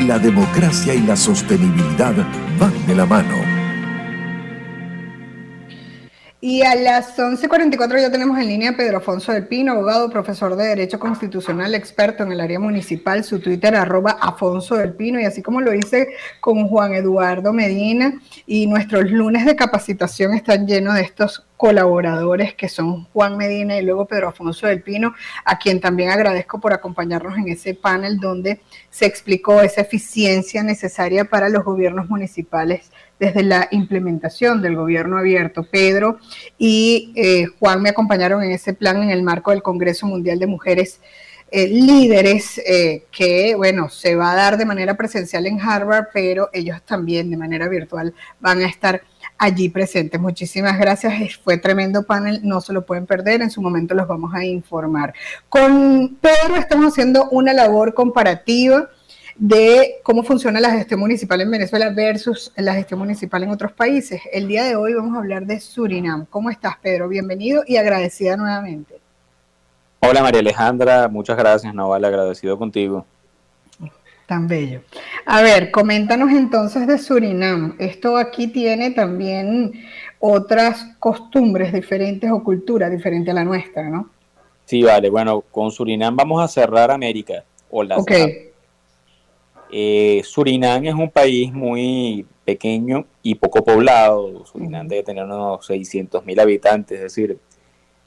La democracia y la sostenibilidad van de la mano. Y a las 11:44 ya tenemos en línea a Pedro Afonso del Pino, abogado, profesor de Derecho Constitucional, experto en el área municipal, su Twitter @Afonso del Pino, y así como lo hice con Juan Eduardo Medina, y nuestros lunes de capacitación están llenos de estos colaboradores que son Juan Medina y luego Pedro Afonso del Pino, a quien también agradezco por acompañarnos en ese panel donde se explicó esa eficiencia necesaria para los gobiernos municipales desde la implementación del gobierno abierto. Pedro y Juan me acompañaron en ese plan en el marco del Congreso Mundial de Mujeres Líderes, que, bueno, se va a dar de manera presencial en Harvard, pero ellos también de manera virtual van a estar allí presentes. Muchísimas gracias, fue tremendo panel, no se lo pueden perder, en su momento los vamos a informar. Con Pedro estamos haciendo una labor comparativa de cómo funciona la gestión municipal en Venezuela versus la gestión municipal en otros países. El día de hoy vamos a hablar de Surinam. ¿Cómo estás, Pedro? Bienvenido y agradecida nuevamente. Hola, María Alejandra, muchas gracias, Naval, agradecido contigo. Tan bello. A ver, coméntanos entonces de Surinam. Esto aquí tiene también otras costumbres diferentes o cultura diferente a la nuestra, ¿no? Sí, vale, bueno, con Surinam vamos a cerrar América, o las Surinam es un país muy pequeño y poco poblado. Surinam debe tener unos 600.000 habitantes, es decir,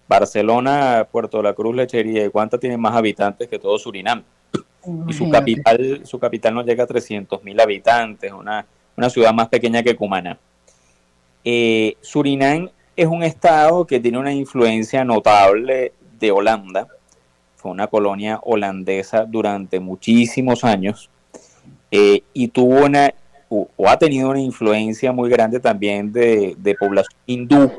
Barcelona, Puerto La Cruz, Lechería y Guanta tienen más habitantes que todo Surinam. Y su capital no llega a 300.000 habitantes, una ciudad más pequeña que Cumaná. Surinam es un estado que tiene una influencia notable de Holanda. Fue una colonia holandesa durante muchísimos años y tuvo o ha tenido una influencia muy grande también de población hindú,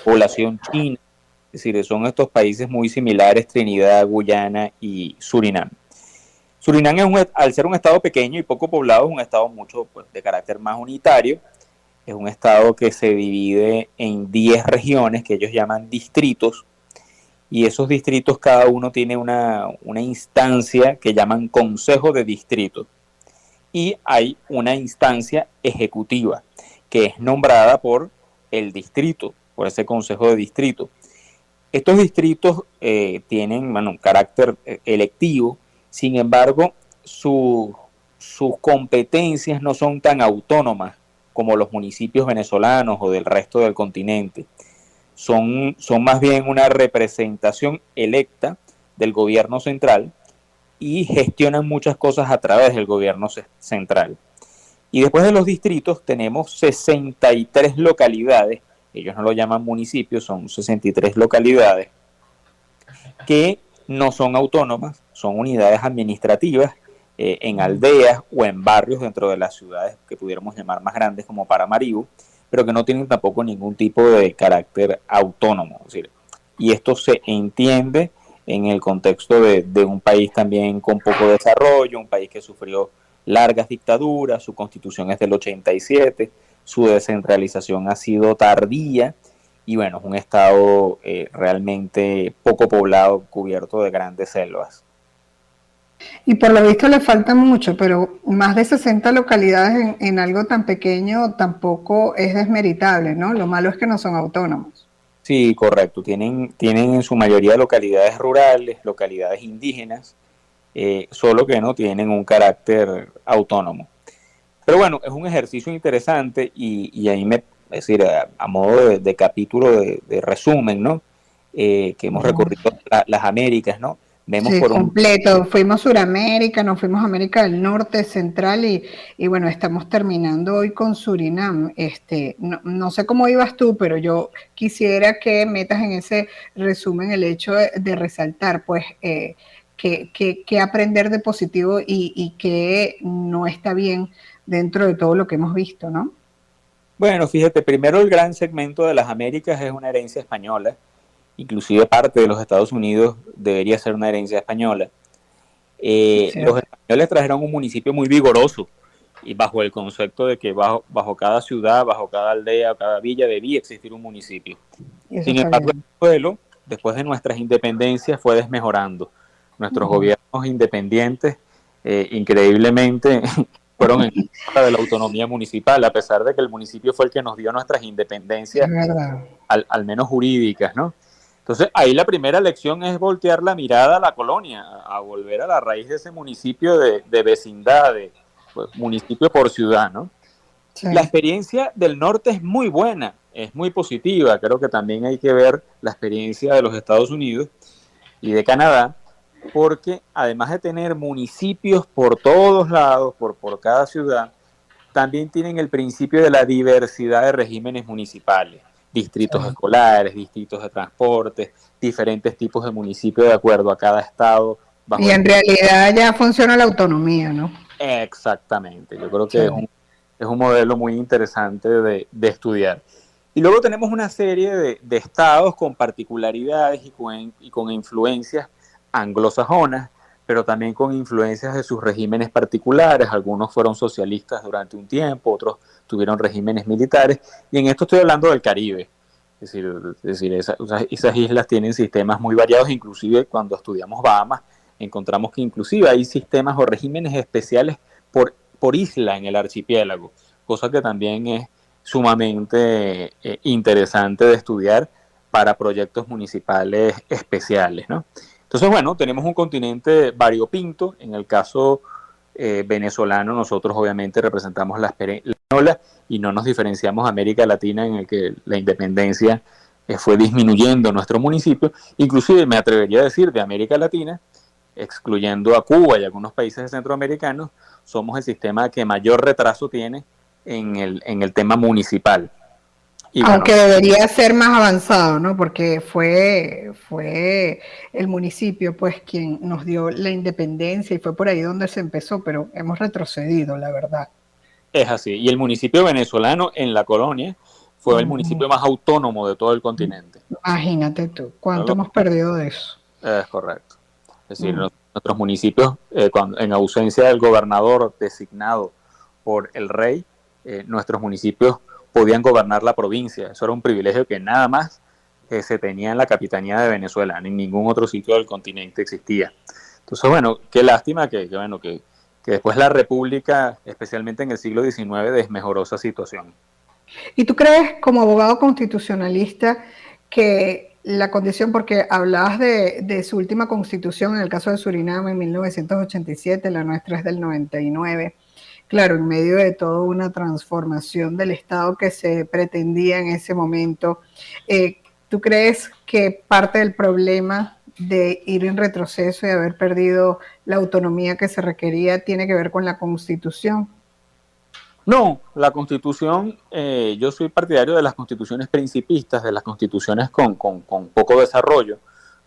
población china. Es decir, son estos países muy similares, Trinidad, Guyana y Surinam. Surinam, al ser un estado pequeño y poco poblado, es un estado mucho de carácter más unitario. Es un estado que se divide en 10 regiones que ellos llaman distritos, y esos distritos cada uno tiene una instancia que llaman consejo de distrito, y hay una instancia ejecutiva que es nombrada por el distrito, por ese consejo de distrito. Estos distritos tienen un carácter electivo. Sin embargo, sus competencias no son tan autónomas como los municipios venezolanos o del resto del continente. Son más bien una representación electa del gobierno central y gestionan muchas cosas a través del gobierno central. Y después de los distritos tenemos 63 localidades, ellos no lo llaman municipios, son 63 localidades, que no son autónomas, son unidades administrativas en aldeas o en barrios dentro de las ciudades que pudiéramos llamar más grandes como Paramaribo, pero que no tienen tampoco ningún tipo de carácter autónomo. Es decir, y esto se entiende en el contexto de un país también con poco desarrollo, un país que sufrió largas dictaduras, su constitución es del 87, su descentralización ha sido tardía, y bueno, es un estado realmente poco poblado, cubierto de grandes selvas. Y por lo visto le falta mucho, pero más de 60 localidades en algo tan pequeño tampoco es desmeritable, ¿no? Lo malo es que no son autónomos. Sí, correcto. Tienen en su mayoría localidades rurales, localidades indígenas, solo que no tienen un carácter autónomo. Pero bueno, es un ejercicio interesante y ahí es decir, a modo de capítulo de resumen, ¿no? Que hemos recorrido las Américas, ¿no? Vemos sí, completo. Fuimos a Suramérica, nos fuimos a América del Norte, Central y bueno, estamos terminando hoy con Surinam. No sé cómo ibas tú, pero yo quisiera que metas en ese resumen el hecho de resaltar, pues, que aprender de positivo y que no está bien dentro de todo lo que hemos visto, ¿no? Bueno, fíjate, primero el gran segmento de las Américas es una herencia española. Inclusive parte de los Estados Unidos debería ser una herencia española. Los españoles trajeron un municipio muy vigoroso y bajo el concepto de que bajo cada ciudad, bajo cada aldea, cada villa debía existir un municipio. Sin embargo, el pueblo, después de nuestras independencias, fue desmejorando. Nuestros gobiernos independientes increíblemente fueron en contra de la autonomía municipal, a pesar de que el municipio fue el que nos dio nuestras independencias, al menos jurídicas, ¿no? Entonces, ahí la primera lección es voltear la mirada a la colonia, a volver a la raíz de ese municipio de vecindad, pues, municipio por ciudad, ¿no? Sí. La experiencia del norte es muy buena, es muy positiva. Creo que también hay que ver la experiencia de los Estados Unidos y de Canadá, porque además de tener municipios por todos lados, por cada ciudad, también tienen el principio de la diversidad de regímenes municipales, distritos escolares, distritos de transporte, diferentes tipos de municipios de acuerdo a cada estado. Y en realidad ya funciona la autonomía, ¿no? Exactamente, yo creo que es un modelo muy interesante de estudiar. Y luego tenemos una serie de estados con particularidades y con influencias anglosajonas, pero también con influencias de sus regímenes particulares. Algunos fueron socialistas durante un tiempo, otros tuvieron regímenes militares, y en esto estoy hablando del Caribe. Es decir, esas islas tienen sistemas muy variados, inclusive cuando estudiamos Bahamas, encontramos que inclusive hay sistemas o regímenes especiales por isla en el archipiélago, cosa que también es sumamente interesante de estudiar para proyectos municipales especiales, ¿no? Entonces, bueno, tenemos un continente variopinto. En el caso venezolano, nosotros obviamente representamos la española y no nos diferenciamos a América Latina, en el que la independencia fue disminuyendo nuestro municipio. Inclusive me atrevería a decir de América Latina, excluyendo a Cuba y algunos países centroamericanos, somos el sistema que mayor retraso tiene en el tema municipal. Y aunque bueno, debería ser más avanzado, ¿no? Porque fue el municipio, pues, quien nos dio la independencia y fue por ahí donde se empezó, pero hemos retrocedido, la verdad. Es así. Y el municipio venezolano en la colonia fue el municipio más autónomo de todo el continente. Imagínate tú, ¿cuánto hemos perdido de eso? Es correcto. Es decir, nuestros municipios, en ausencia del gobernador designado por el rey, nuestros municipios podían gobernar la provincia. Eso era un privilegio que nada más se tenía en la capitanía de Venezuela, en ningún otro sitio del continente existía. Entonces, bueno, qué lástima que después la República, especialmente en el siglo XIX, desmejoró esa situación. ¿Y tú crees, como abogado constitucionalista, que la condición, porque hablabas de su última constitución, en el caso de Surinam en 1987, la nuestra es del 99, claro, en medio de toda una transformación del Estado que se pretendía en ese momento, ¿tú crees que parte del problema de ir en retroceso y haber perdido la autonomía que se requería tiene que ver con la Constitución? No, la Constitución, yo soy partidario de las constituciones principistas, de las constituciones con poco desarrollo,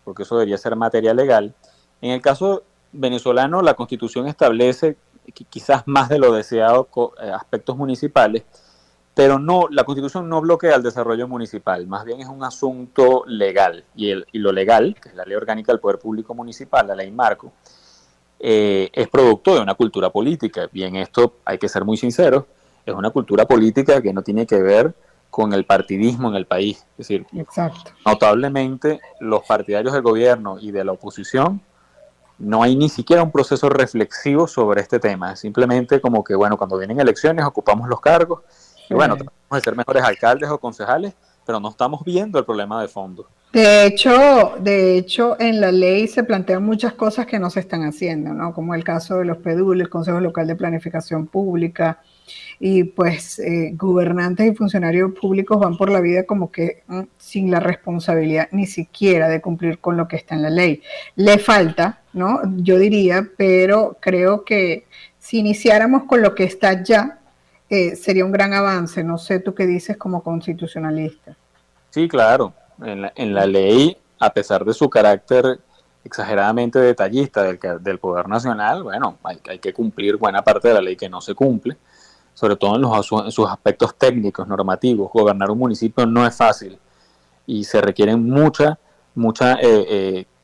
porque eso debería ser materia legal. En el caso venezolano, la Constitución establece quizás más de lo deseado aspectos municipales, pero no, la Constitución no bloquea el desarrollo municipal, más bien es un asunto legal, y lo legal, que es la Ley Orgánica del Poder Público Municipal, la Ley Marco, es producto de una cultura política, y en esto hay que ser muy sinceros, es una cultura política que no tiene que ver con el partidismo en el país. Es decir, exacto, notablemente los partidarios del gobierno y de la oposición no hay ni siquiera un proceso reflexivo sobre este tema, simplemente como que, bueno, cuando vienen elecciones ocupamos los cargos, y bueno, tratamos de ser mejores alcaldes o concejales, pero no estamos viendo el problema de fondo. De hecho, en la ley se plantean muchas cosas que no se están haciendo, ¿no? Como el caso de los PEDUL, el Consejo Local de Planificación Pública, y pues gobernantes y funcionarios públicos van por la vida como que sin la responsabilidad ni siquiera de cumplir con lo que está en la ley. Le falta, ¿no? Yo diría, pero creo que si iniciáramos con lo que está ya, sería un gran avance. No sé tú qué dices como constitucionalista. Sí, claro. En la ley, a pesar de su carácter exageradamente detallista del Poder Nacional, bueno, hay que cumplir buena parte de la ley que no se cumple, sobre todo en sus aspectos técnicos, normativos. Gobernar un municipio no es fácil y se requiere mucha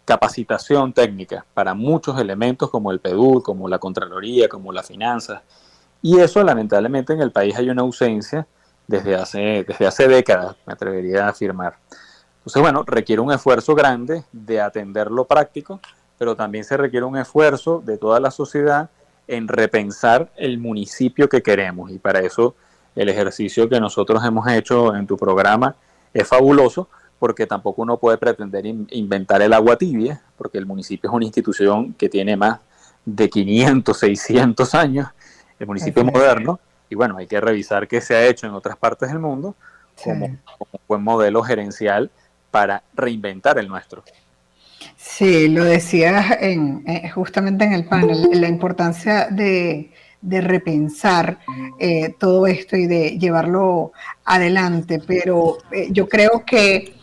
capacitación técnica para muchos elementos como el PEDUL, como la Contraloría, como las finanzas, y eso lamentablemente en el país hay una ausencia desde hace décadas, me atrevería a afirmar. Entonces, bueno, requiere un esfuerzo grande de atender lo práctico, pero también se requiere un esfuerzo de toda la sociedad en repensar el municipio que queremos, y para eso el ejercicio que nosotros hemos hecho en tu programa es fabuloso, porque tampoco uno puede pretender inventar el agua tibia, porque el municipio es una institución que tiene más de 500, 600 años, el municipio es moderno, y bueno, hay que revisar qué se ha hecho en otras partes del mundo como un buen modelo gerencial para reinventar el nuestro. Sí, lo decías justamente en el panel, la importancia de repensar todo esto y de llevarlo adelante, pero yo creo que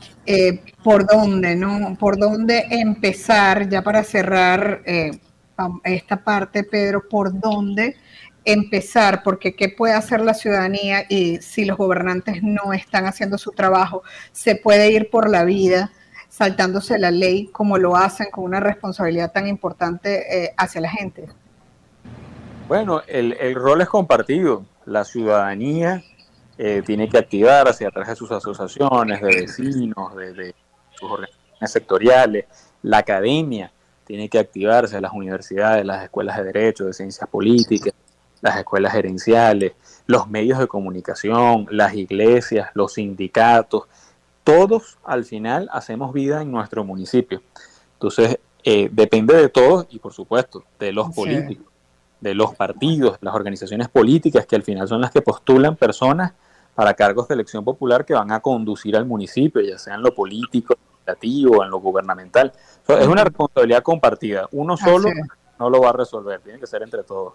por dónde, ¿no? Por dónde empezar, ya para cerrar esta parte, Pedro, por dónde empezar, porque qué puede hacer la ciudadanía y si los gobernantes no están haciendo su trabajo, se puede ir por la vida saltándose la ley como lo hacen con una responsabilidad tan importante hacia la gente. Bueno, el rol es compartido. La ciudadanía tiene que activarse a través de sus asociaciones, de vecinos, de sus organizaciones sectoriales. La academia tiene que activarse, las universidades, las escuelas de derecho, de ciencias políticas, las escuelas gerenciales, los medios de comunicación, las iglesias, los sindicatos. Todos al final hacemos vida en nuestro municipio. Entonces, depende de todos y por supuesto de los políticos, de los partidos, las organizaciones políticas que al final son las que postulan personas para cargos de elección popular que van a conducir al municipio, ya sea en lo político, en lo legislativo, en lo gubernamental. Es una responsabilidad compartida. Uno solo no lo va a resolver, tiene que ser entre todos.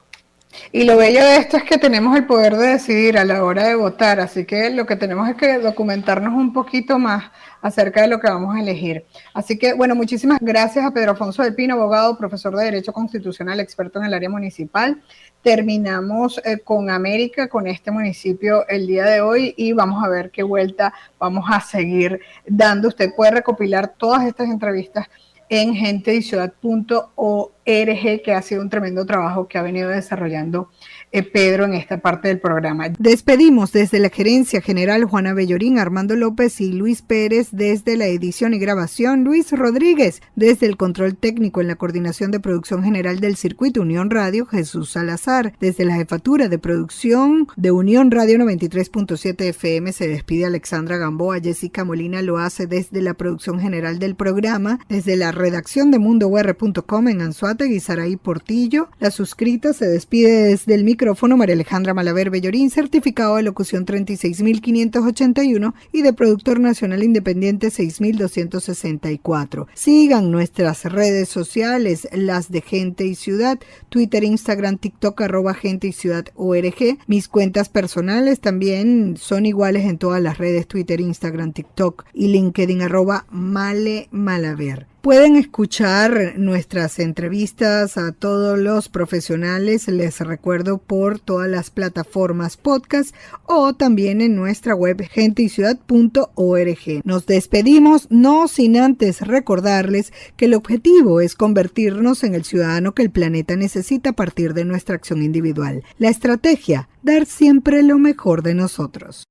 Y lo bello de esto es que tenemos el poder de decidir a la hora de votar, así que lo que tenemos es que documentarnos un poquito más acerca de lo que vamos a elegir. Así que, bueno, muchísimas gracias a Pedro Afonso del Pino, abogado, profesor de Derecho Constitucional, experto en el área municipal. Terminamos con América, con este municipio el día de hoy y vamos a ver qué vuelta vamos a seguir dando. Usted puede recopilar todas estas entrevistas en genteyciudad.org, que ha sido un tremendo trabajo que ha venido desarrollando Pedro en esta parte del programa. Despedimos desde la Gerencia General Juana Bellorín, Armando López y Luis Pérez desde la edición y grabación, Luis Rodríguez desde el control técnico en la coordinación de producción general del Circuito Unión Radio, Jesús Salazar desde la jefatura de producción de Unión Radio 93.7 FM, se despide Alexandra Gamboa, Jessica Molina lo hace desde la producción general del programa, desde la redacción de mundour.com en Anzoátegui, Saraí Portillo, la suscrita se despide desde el micrófono María Alejandra Malaver Bellorín, certificado de locución 36.581 y de productor nacional independiente 6.264. Sigan nuestras redes sociales, las de Gente y Ciudad, Twitter, Instagram, TikTok, @Gente y Ciudad ORG. Mis cuentas personales también son iguales en todas las redes, Twitter, Instagram, TikTok y LinkedIn, @Male_Malaver. Pueden escuchar nuestras entrevistas a todos los profesionales, les recuerdo, por todas las plataformas podcast o también en nuestra web genteyciudad.org. Nos despedimos, no sin antes recordarles que el objetivo es convertirnos en el ciudadano que el planeta necesita a partir de nuestra acción individual. La estrategia, dar siempre lo mejor de nosotros.